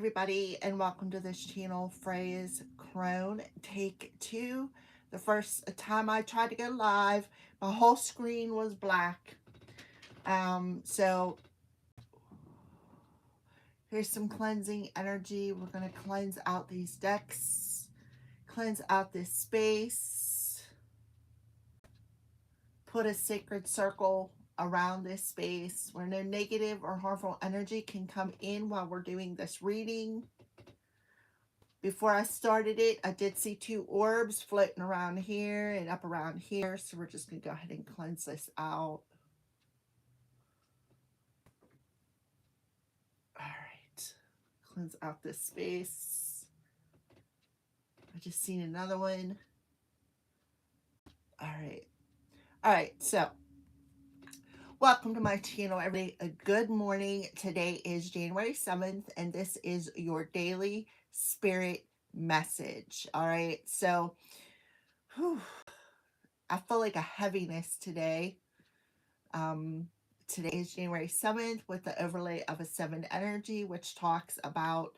Everybody, and welcome to this channel. Phrase Crone take two. The first time I tried to go live, my whole screen was black. So here's some cleansing energy. We're going to cleanse out these decks, cleanse out this space, put a sacred circle around this space where no negative or harmful energy can come in while we're doing this reading. Before I started it, I did see two orbs floating around here and up around here. So we're just going to go ahead and cleanse this out. All right. Cleanse out this space. I just seen another one. All right. All right. So welcome to my channel, everybody. A good morning. Today is January 7th, and this is your daily spirit message. All right. So, I feel like a heaviness today. Today is January 7th with the overlay of a 7 energy, which talks about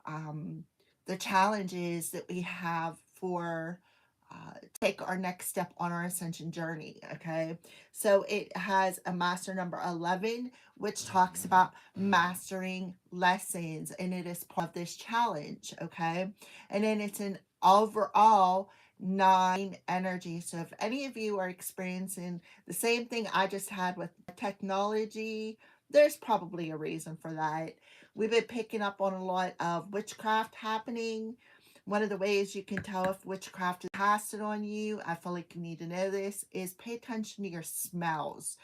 the challenges that we have for take our next step on our ascension journey. Okay, so it has a master number 11, which talks about mastering lessons, and it is part of this challenge. Okay, and then it's an overall 9 energy. So if any of you are experiencing the same thing I just had with technology, there's probably a reason for that. We've been picking up on a lot of witchcraft happening. One of the ways you can tell if witchcraft is casted on you, I feel like you need to know this, is pay attention to your smells.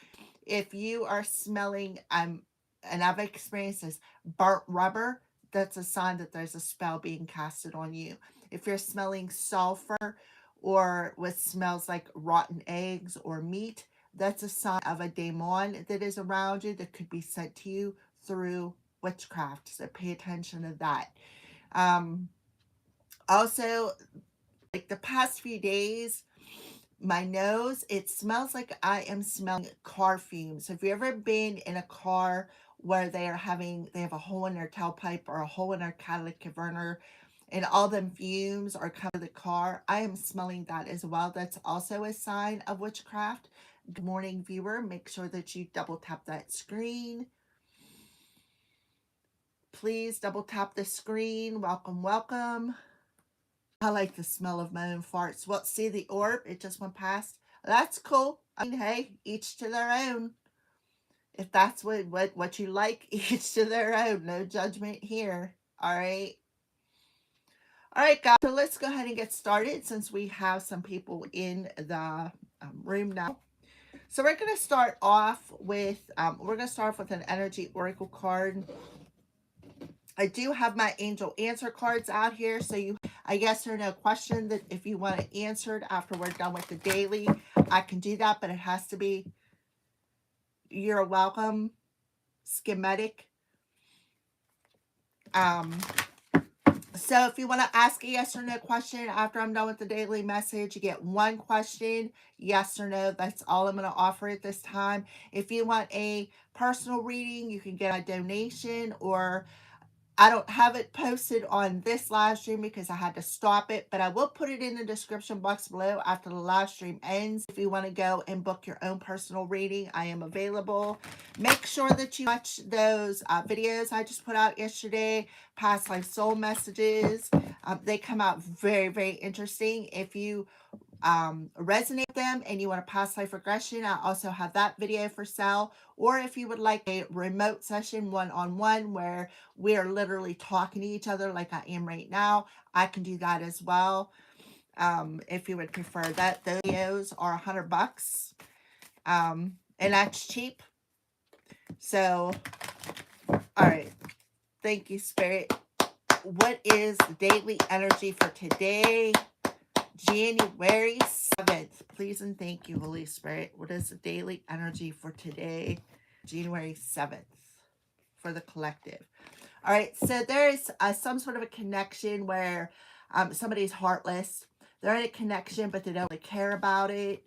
If you are smelling, and I've experienced this, burnt rubber, that's a sign that there's a spell being casted on you. If you're smelling sulfur or what smells like rotten eggs or meat, that's a sign of a demon that is around you that could be sent to you through witchcraft. So pay attention to that. Also, like the past few days, my nose, it smells like I am smelling car fumes. Have you ever been in a car where they have a hole in their tailpipe or a hole in their catalytic converter, and all them fumes are coming to the car? I am smelling that as well. That's also a sign of witchcraft. Good morning, viewer. Make sure that you double tap that screen. Please double tap the screen. Welcome, welcome. I like the smell of my own farts. Well, see the orb? It just went past. That's cool. I mean, hey, each to their own. If that's what you like, each to their own. No judgment here. All right. All right, guys. So let's go ahead and get started since we have some people in the room now. So we're going to start off with an energy oracle card. I do have my angel answer cards out here, so you a yes or no question that if you want it answered after we're done with the daily, I can do that, but it has to be you're welcome schematic. So if you want to ask a yes or no question after I'm done with the daily message, you get one question, yes or no. That's all I'm going to offer at this time. If you want a personal reading, you can get a donation, or I don't have it posted on this live stream because I had to stop it, but I will put it in the description box below after the live stream ends. If you want to go and book your own personal reading, I am available. Make sure that you watch those videos I just put out yesterday, past life soul messages. They come out very, very interesting. If you resonate with them and you want a past life regression, I also have that video for sale. Or if you would like a remote session one-on-one where we're literally talking to each other like I am right now, I can do that as well. If you would prefer that, those videos are $100, and that's cheap. So, all right. Thank you, Spirit. What is the daily energy for today, January 7th? Please and thank you, Holy Spirit. What is the daily energy for today, January 7th, for the collective? All right, so there's some sort of a connection where somebody's heartless. They're in a connection, but they don't really care about it.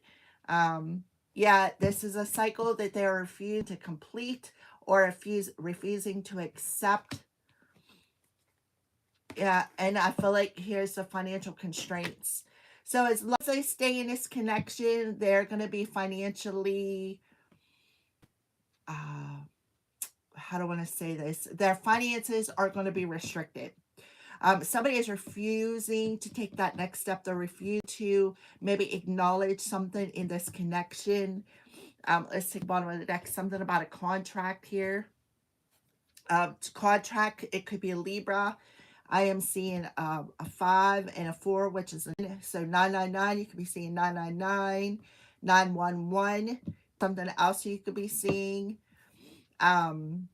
Yeah, this is a cycle that they're refusing to complete or refusing to accept. Yeah, and I feel like here's the financial constraints. So as long as they stay in this connection, they're going to be financially, uh, how do I want to say this? Their finances are going to be restricted. Somebody is refusing to take that next step. They refuse to maybe acknowledge something in this connection. Let's take the bottom of the deck, something about a contract here. Contract, it could be a Libra. I am seeing a 5 and a 4, which is so 999. You could be seeing 999, 911. Something else you could be seeing. I'm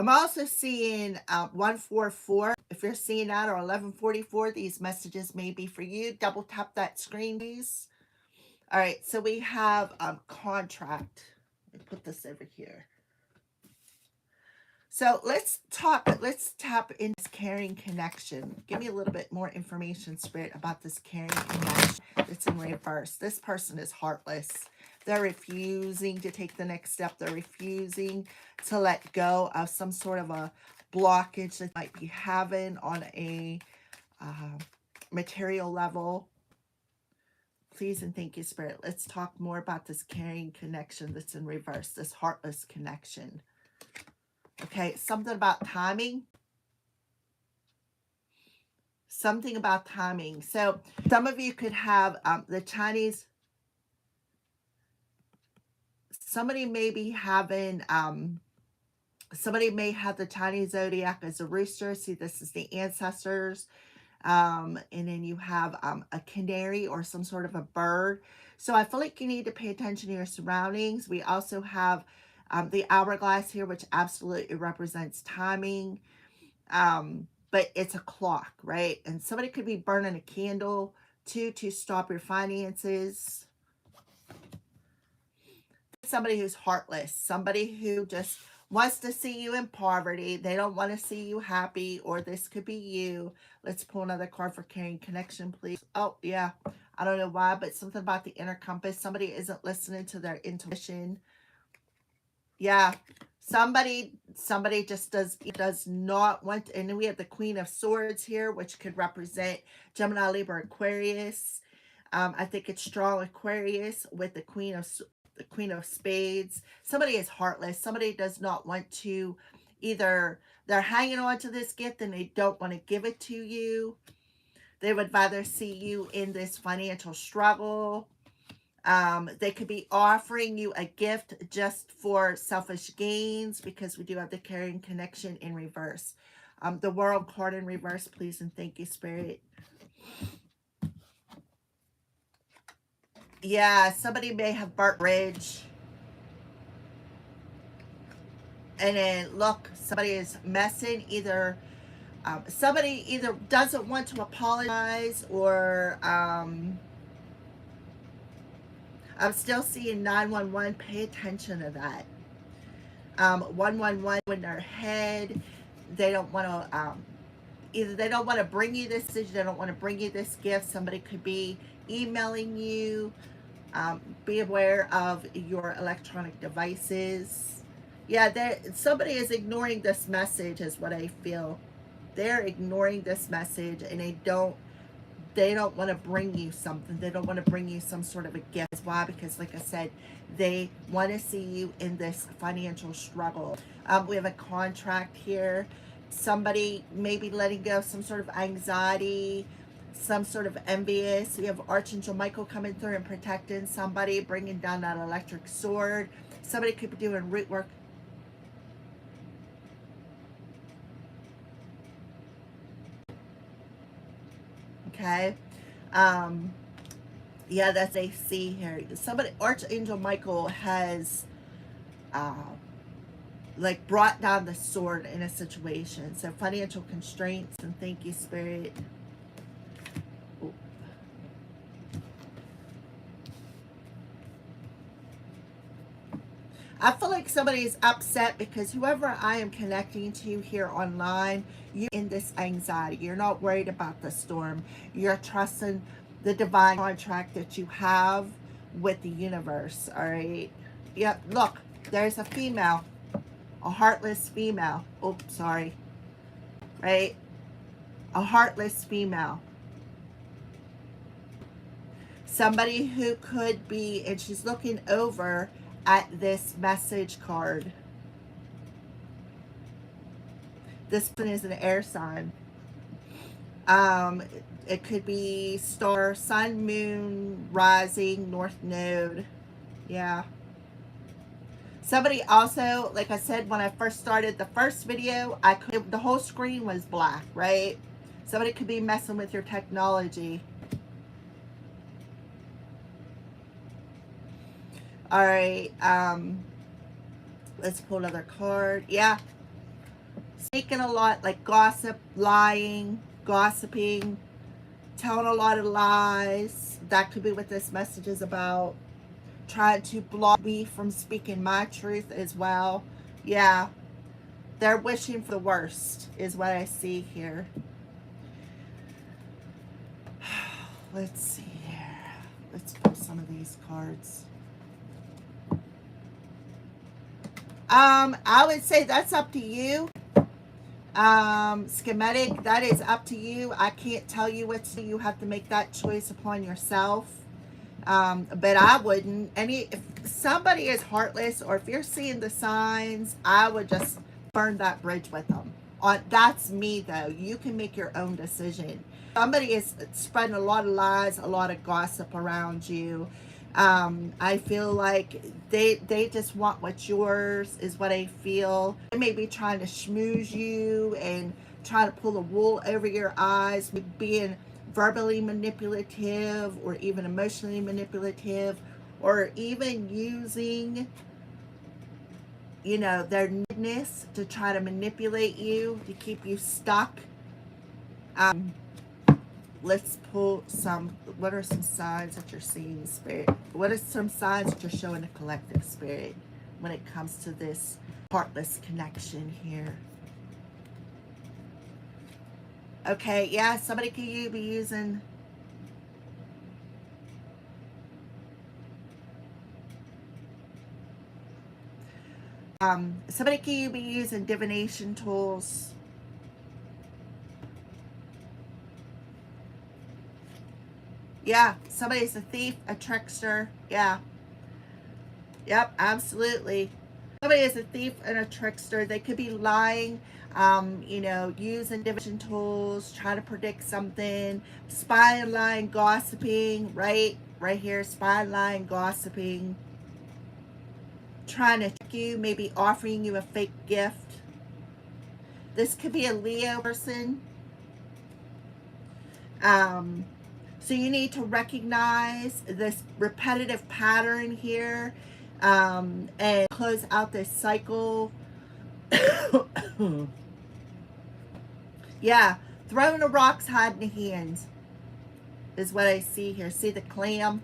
also seeing 144. If you're seeing that, or 1144, these messages may be for you. Double tap that screen, please. All right, so we have contract. Let me put this over here. So let's tap into this caring connection. Give me a little bit more information, Spirit, about this caring connection that's in reverse. This person is heartless. They're refusing to take the next step. They're refusing to let go of some sort of a blockage that might be having on a material level. Please and thank you, Spirit. Let's talk more about this caring connection that's in reverse, this heartless connection. Okay, something about timing. Something about timing. So some of you could have the Chinese. Somebody may be having, somebody may have the Chinese zodiac as a rooster. See, this is the ancestors. And then you have a canary or some sort of a bird. So I feel like you need to pay attention to your surroundings. We also have the hourglass here, which absolutely represents timing. But it's a clock, right? And somebody could be burning a candle to stop your finances. Somebody who's heartless, somebody who just wants to see you in poverty. They don't want to see you happy, or this could be you. Let's pull another card for caring connection, please. Oh, yeah. I don't know why, but something about the inner compass. Somebody isn't listening to their intuition. Yeah. Somebody just does not want to, and then we have the Queen of Swords here, which could represent Gemini, Libra, Aquarius. I think it's strong Aquarius with the Queen of Spades. Somebody is heartless. Somebody does not want to, either they're hanging on to this gift and they don't want to give it to you. They would rather see you in this financial struggle. They could be offering you a gift just for selfish gains, because we do have the caring connection in reverse. The World card in reverse, please and thank you, Spirit. Yeah, somebody may have burnt bridge. And then look, somebody is messing. Either somebody either doesn't want to apologize, or I'm still seeing 911. Pay attention to that. 111 in their head. They don't want to either they don't want to bring you this message, they don't want to bring you this gift. Somebody could be emailing you. Be aware of your electronic devices. Yeah, somebody is ignoring this message is what I feel. They're ignoring this message, and they don't want to bring you something. They don't want to bring you some sort of a gift. Why? Because like I said, they want to see you in this financial struggle. We have a contract here. Somebody may be letting go of some sort of anxiety, some sort of envious. We have Archangel Michael coming through and protecting somebody, bringing down that electric sword. Somebody could be doing root work. Okay. Yeah, that's AC here. Somebody, Archangel Michael has like brought down the sword in a situation. So financial constraints, and thank you, Spirit. Ooh. I feel like somebody is upset because whoever I am connecting to here online, you're in this anxiety. You're not worried about the storm. You're trusting the divine contract that you have with the universe, all right? Yep, look, there's a female A heartless female. Oh, sorry. Right? A heartless female. Somebody who could be, and she's looking over at this message card. This one is an air sign. It could be star, sun, moon, rising, north node. Yeah. Somebody also, like I said, when I first started the first video, the whole screen was black, right? Somebody could be messing with your technology. All right. Let's pull another card. Yeah. Speaking a lot, like gossip, lying, gossiping, telling a lot of lies. That could be what this message is about. Trying to block me from speaking my truth as well. Yeah. They're wishing for the worst is what I see here. Let's see here. Let's pull some of these cards. I would say that's up to you. Schematic, that is up to you. I can't tell you what to do. You have to make that choice upon yourself. But I wouldn't. If somebody is heartless, or if you're seeing the signs, I would just burn that bridge with them. That's me, though. You can make your own decision. Somebody is spreading a lot of lies, a lot of gossip around you. I feel like they just want what's yours, is what I feel. They may be trying to schmooze you and trying to pull the wool over your eyes, being verbally manipulative or even emotionally manipulative, or even using, you know, their needness to try to manipulate you, to keep you stuck. Let's pull some. What are some signs that you're seeing, Spirit? What are some signs that you're showing the collective, Spirit, when it comes to this heartless connection here? Okay, yeah, somebody could be using somebody could be using divination tools. Yeah, somebody's a thief, a trickster. Yeah. Yep, absolutely. Somebody is a thief and a trickster. They could be lying, you know, using divination tools, trying to predict something, spying, lying, gossiping, right? Right here, spying, lying, gossiping, trying to trick you, maybe offering you a fake gift. This could be a Leo person. So you need to recognize this repetitive pattern here, and close out this cycle. Yeah, throwing the rocks, hiding the hands is what I see here. See the clam?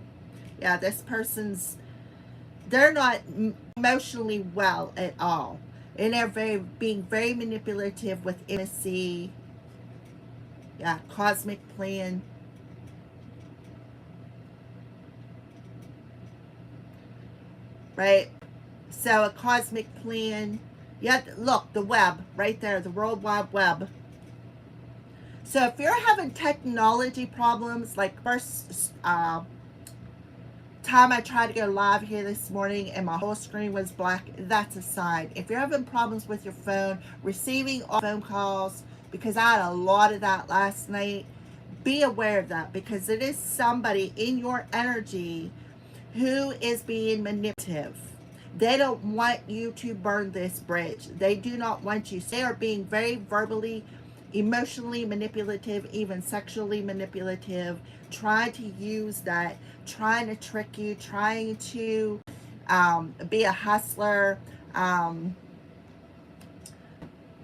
Yeah, this person's, they're not emotionally well at all. And they're being very manipulative with intimacy. Yeah, cosmic plan. Right? So a cosmic plan. Yeah, look, the web right there, the World Wide Web. So if you're having technology problems, like first time I tried to go live here this morning and my whole screen was black, that's a sign. If you're having problems with your phone, receiving all phone calls, because I had a lot of that last night, be aware of that, because it is somebody in your energy who is being manipulative. They don't want you to burn this bridge. They do not want you. They are being very verbally, emotionally manipulative, even sexually manipulative, trying to use that, trying to trick you, trying to be a hustler.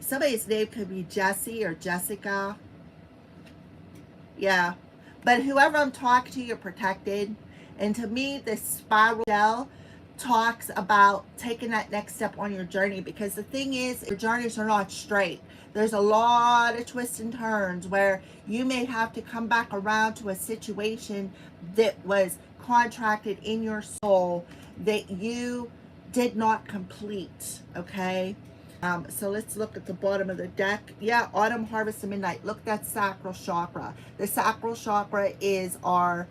Somebody's name could be Jesse or Jessica. Yeah. But whoever I'm talking to, you're protected. And to me, this spiral gel talks about taking that next step on your journey, because the thing is, your journeys are not straight. There's a lot of twists and turns where you may have to come back around to a situation that was contracted in your soul that you did not complete, okay? So let's look at the bottom of the deck. Yeah, autumn, harvest, and midnight. Look, that's sacral chakra. The sacral chakra is our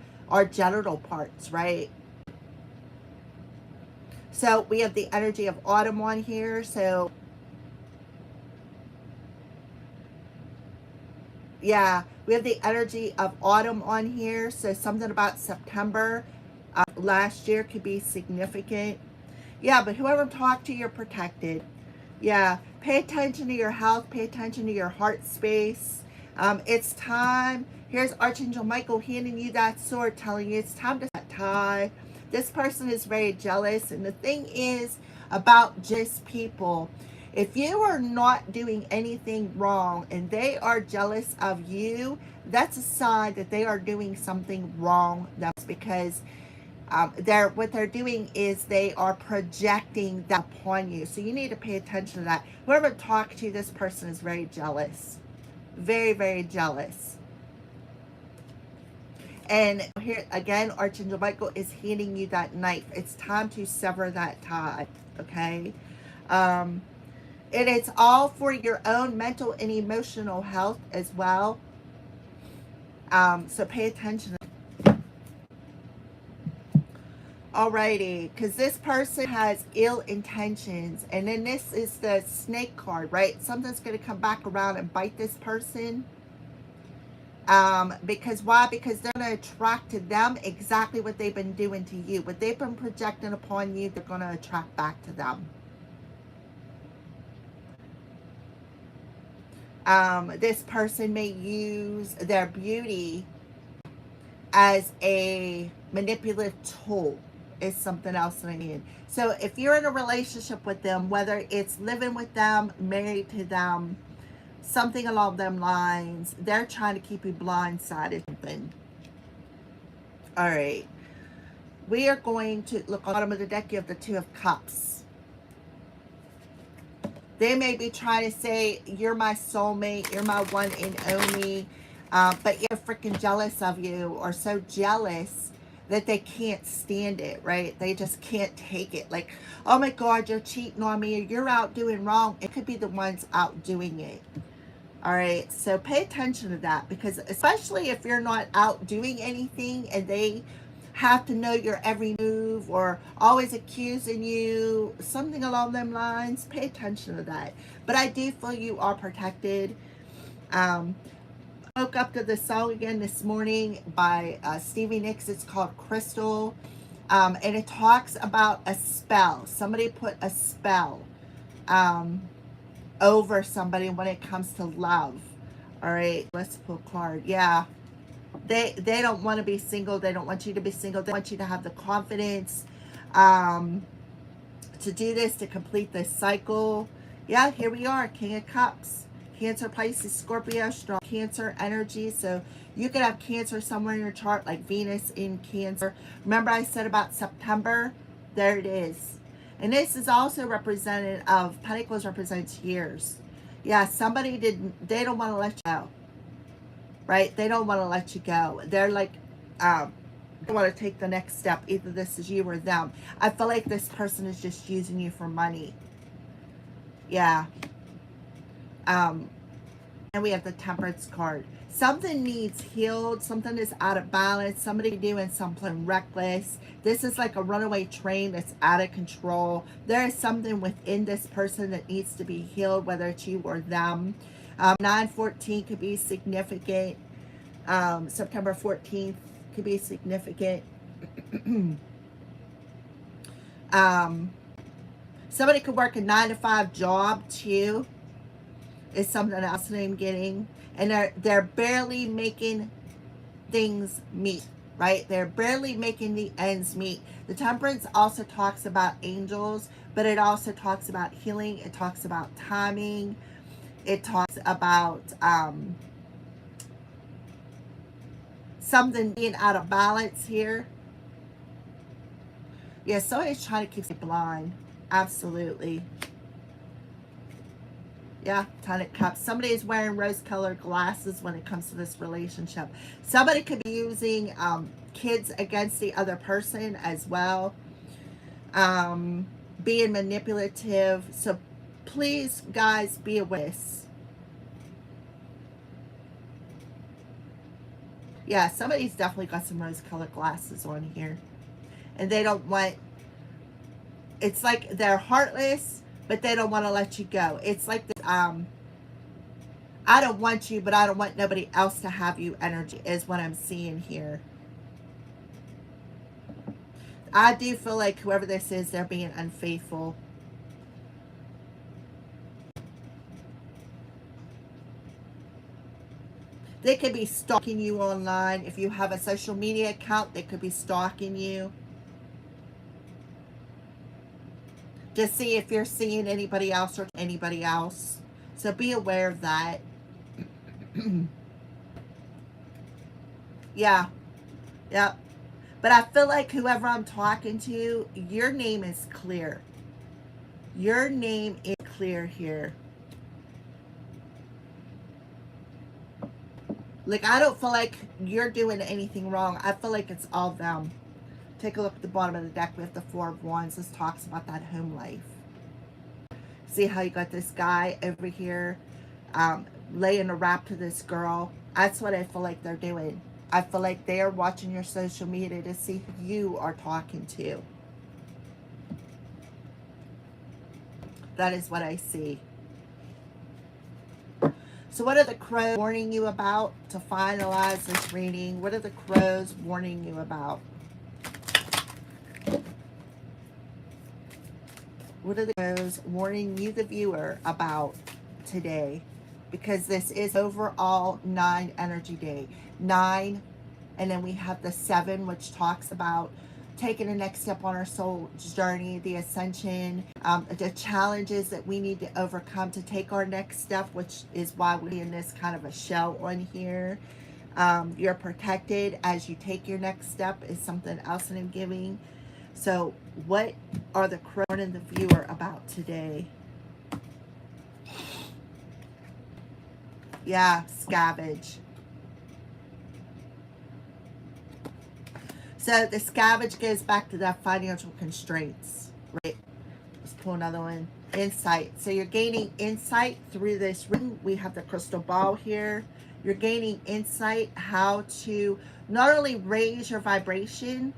genital parts, right? So we have the energy of autumn on here. So yeah, we have the energy of autumn on here. So something about September last year could be significant. Yeah, but whoever talked to, you're protected. Yeah, pay attention to your health. Pay attention to your heart space. It's time. Here's Archangel Michael handing you that sword, telling you it's time to tie. This person is very jealous. And the thing is about just people, if you are not doing anything wrong and they are jealous of you, that's a sign that they are doing something wrong. That's because what they're doing is they are projecting that upon you. So you need to pay attention to that. Whoever talked to you, this person is very jealous. Very, very jealous. And here again, Archangel Michael is handing you that knife. It's time to sever that tie. Okay? And it's all for your own mental and emotional health as well. So pay attention. Alrighty, because this person has ill intentions. And then this is the snake card, right? Something's going to come back around and bite this person. Because why? Because they're going to attract to them exactly what they've been doing to you. What they've been projecting upon you, they're going to attract back to them. This person may use their beauty as a manipulative tool. Is something else that I mean. So if you're in a relationship with them, whether it's living with them, married to them, something along them lines, they're trying to keep you blindsided. Something. All right. We are going to look on the bottom of the deck. You have the Two of Cups. They may be trying to say, you're my soulmate, you're my one and only, but you're freaking jealous of you, or so jealous that they can't stand it, right? They just can't take it. Like, oh my God, you're cheating on me, or you're out doing wrong. It could be the ones out doing it. All right, so pay attention to that, because especially if you're not out doing anything and they have to know your every move or always accusing you, something along them lines, pay attention to that. But I do feel you are protected. Woke up to the song again this morning by Stevie Nicks. It's called Crystal. And it talks about a spell. Somebody put a spell over somebody when it comes to love. All right, let's pull a card. Yeah. They don't want to be single. They don't want you to be single. They want you to have the confidence to do this, to complete this cycle. Yeah, here we are, King of Cups. Cancer, Pisces, Scorpio, strong Cancer energy. So you could have Cancer somewhere in your chart, like Venus in Cancer. Remember I said about September? There it is. And this is also representative of, Pentacles represents years. Yeah, somebody they don't want to let you go. Right? They don't want to let you go. They're like, they want to take the next step. Either this is you or them. I feel like this person is just using you for money. Yeah. And we have the Temperance card. Something needs healed. Something is out of balance. Somebody doing something reckless. This is like a runaway train that's out of control. There is something within this person that needs to be healed, whether it's you or them. 9/14 could be significant. September 14th could be significant. Somebody could work a 9-to-5 job too. Is something else that I'm getting. And they're barely making things meet, right? They're barely making the ends meet. The Temperance also talks about angels, but it also talks about healing. It talks about timing. It talks about something being out of balance here. Yeah, somebody's trying to keep you blind. Absolutely. Yeah, Ten of Cups. Somebody is wearing rose-colored glasses when it comes to this relationship. Somebody could be using kids against the other person as well. Being manipulative. So please, guys, be aware. Yeah, somebody's definitely got some rose-colored glasses on here. And they don't want, it's like they're heartless, but they don't want to let you go. It's like this, I don't want you, but I don't want nobody else to have you energy is what I'm seeing here. I do feel like whoever this is, they're being unfaithful. They could be stalking you online. If you have a social media account, they could be stalking you to see if you're seeing anybody else or anybody else. So be aware of that. Yeah. Yep. But I feel like whoever I'm talking to, your name is clear. Your name is clear here. Like, I don't feel like you're doing anything wrong. I feel like it's all them. Take a look at the bottom of the deck. We have the Four of Wands. This talks about that home life. See how you got this guy over here laying a wrap to this girl. That's what I feel like they're doing. I feel like they are watching your social media to see who you are talking to. That is what I see. So what are the crows warning you about to finalize this reading? What are the crows warning you about? What are the crows warning you, the viewer, about today? Because this is overall 9 energy day. 9, and then we have the 7, which talks about taking the next step on our soul journey, the ascension, the challenges that we need to overcome to take our next step, which is why we're in this kind of a shell on here. You're protected as you take your next step is something else that I'm giving. So what are the crows and the viewer about today? Yeah, scavenge. So the scavenge goes back to that financial constraints, right? Let's pull another one. Insight. So you're gaining insight through this ring. We have the crystal ball here. You're gaining insight how to not only raise your vibration,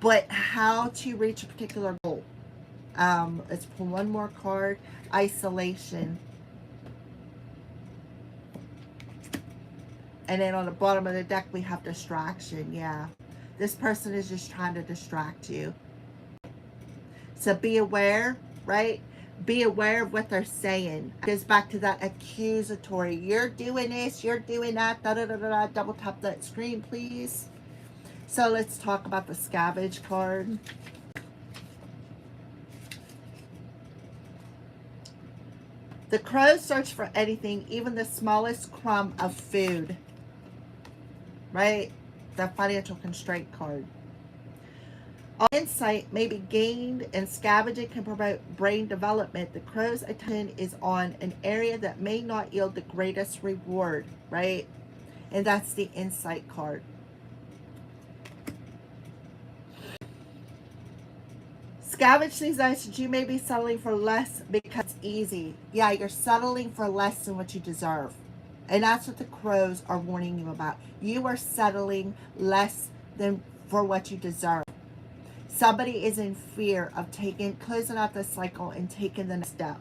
but how to reach a particular goal. Let's pull one more card. Isolation. And then on the bottom of the deck, we have distraction. Yeah. This person is just trying to distract you. So be aware, right? Be aware of what they're saying. It goes back to that accusatory. You're doing this, you're doing that, da da da da da. Double tap that screen, please. So let's talk about the scavenge card. The crows search for anything, even the smallest crumb of food. Right? The financial constraint card. All insight may be gained and scavenging can promote brain development. The crow's attention is on an area that may not yield the greatest reward, right? And that's the insight card. Scavenge these items. You may be settling for less because it's easy. Yeah, you're settling for less than what you deserve. And that's what the crows are warning you about. You are settling less than for what you deserve. Somebody is in fear of closing out the cycle and taking the next step.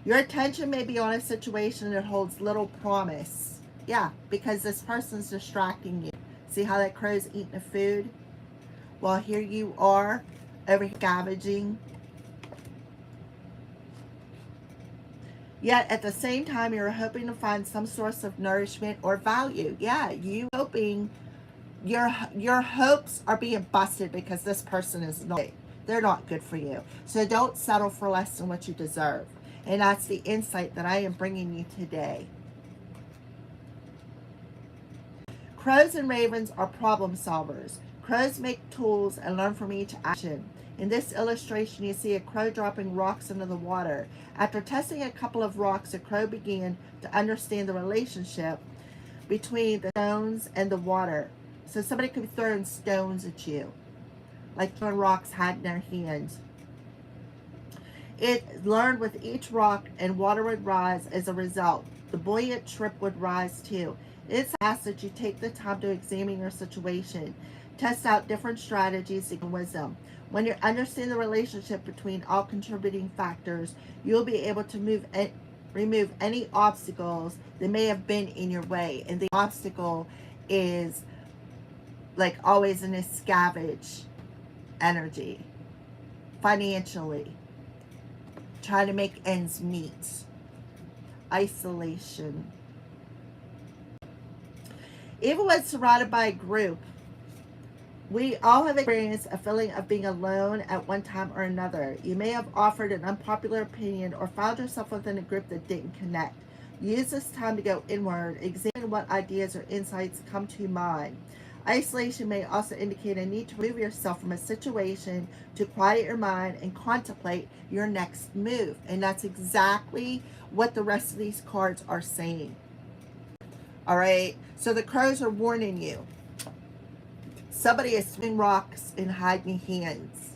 Your attention may be on a situation that holds little promise. Yeah, because this person's distracting you. See how that crow's eating the food? Well, here you are over scavenging. Yet at the same time, you're hoping to find some source of nourishment or value. Yeah, you hoping your hopes are being busted because this person is not, they're not good for you. So don't settle for less than what you deserve. And that's the insight that I am bringing you today. Crows and ravens are problem solvers. Crows make tools and learn from each action. In this illustration, you see a crow dropping rocks into the water. After testing a couple of rocks, the crow began to understand the relationship between the stones and the water. So somebody could be throwing stones at you, like throwing rocks had in their hands. It learned with each rock and water would rise as a result. The buoyant trip would rise too. It's asked that you take the time to examine your situation, test out different strategies and wisdom. When you understand the relationship between all contributing factors, you'll be able to remove any obstacles that may have been in your way. And the obstacle is like always in a scavenge energy, financially, trying to make ends meet, isolation. Even when surrounded by a group, we all have experienced a feeling of being alone at one time or another. You may have offered an unpopular opinion or found yourself within a group that didn't connect. Use this time to go inward, examine what ideas or insights come to mind. Isolation may also indicate a need to remove yourself from a situation to quiet your mind and contemplate your next move. And that's exactly what the rest of these cards are saying. All right, so the crows are warning you. Somebody is swinging rocks and hiding hands,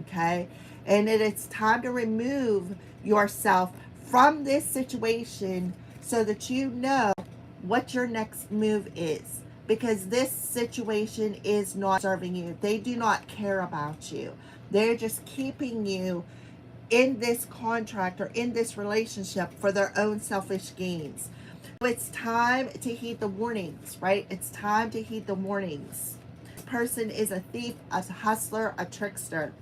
okay? And it's time to remove yourself from this situation so that you know what your next move is. Because this situation is not serving you. They do not care about you. They're just keeping you in this contract or in this relationship for their own selfish gains. So it's time to heed the warnings, right? It's time to heed the warnings. Person is a thief, a hustler, a trickster.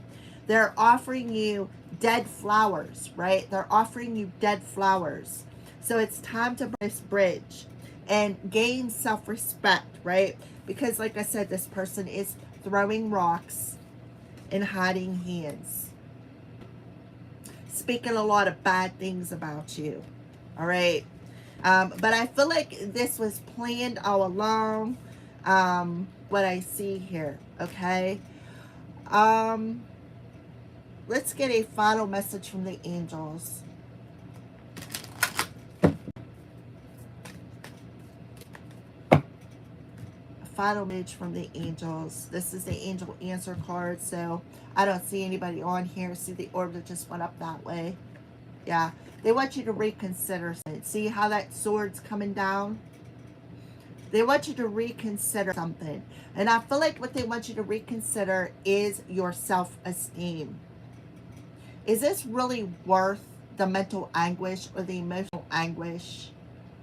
They're offering you dead flowers, right? They're offering you dead flowers. So it's time to burn this bridge and gain self-respect, right? Because like I said, this person is throwing rocks and hiding hands, speaking a lot of bad things about you. All right. But I feel like this was planned all along. What I see here. Okay. Let's get a final message from the angels. Final message from the angels. This is the angel answer card, so I don't see anybody on here. See the orb that just went up that way. Yeah, they want you to reconsider. See how that sword's coming down? They want you to reconsider something. And I feel like what they want you to reconsider is your self-esteem. Is this really worth the mental anguish or the emotional anguish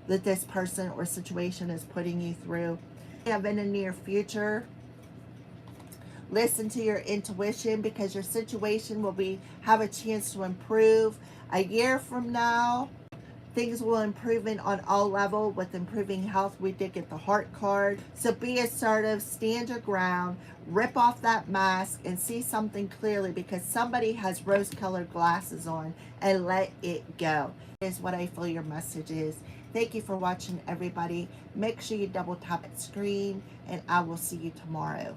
that this person or situation is putting you through? In the near future, listen to your intuition, because your situation will have a chance to improve. A year from now, things will improve on all level. With improving health, we did get the heart card. So be assertive, stand your ground, rip off that mask and see something clearly, because somebody has rose-colored glasses on, and let it go. That is what I feel your message is. Thank you for watching, everybody. Make sure you double tap the screen, and I will see you tomorrow.